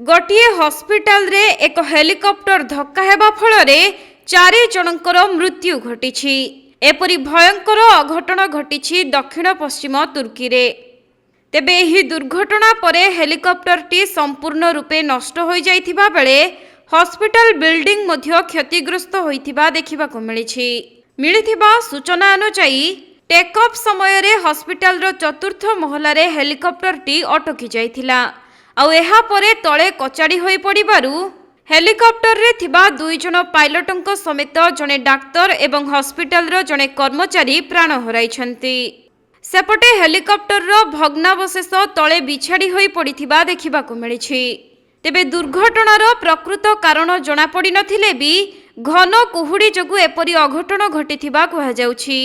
गोटे हॉस्पिटल रे एक हेलिकॉप्टर धक्का हेबा फल 4 जनकर मृत्यु घटी। एपरी भयंकर अघटन घटी दक्षिण पश्चिम तुर्की रे। तेबे एही दुर्घटना परे हेलिकॉप्टर टी संपूर्ण रूपे नष्ट हो जाइथिबा बेले हॉस्पिटल बिल्डिंग मध्य क्षतिग्रस्त होइथिबा देखिबाको मिलिथिबा सूचना अनुसार टेक ऑफ समय रे हॉस्पिटल रो चतुर्थ महला रे हेलिकॉप्टर टी अटकी जाइथिला। आउ एहा परे तळे कचाड़ी होई पड़िबारु हेलिकॉप्टर रे थिबा 2 जन पायलटଙ୍କ समेत जने डाक्तर एवं हॉस्पिटल रो जने कर्मचारी प्राण हराइछन्ति। सेपटे हेलिकॉप्टर रो भग्नावशेष तळे बिछाड़ी होई पड़िथिबा देखिबाको मिलिछि। तेबे दुर्घटनार प्रकृत कारण जଣା पड़ी नथिले भी घन कुहुड़ी जोगु एपरि अघटन घटिथिबा कहा जाउछि।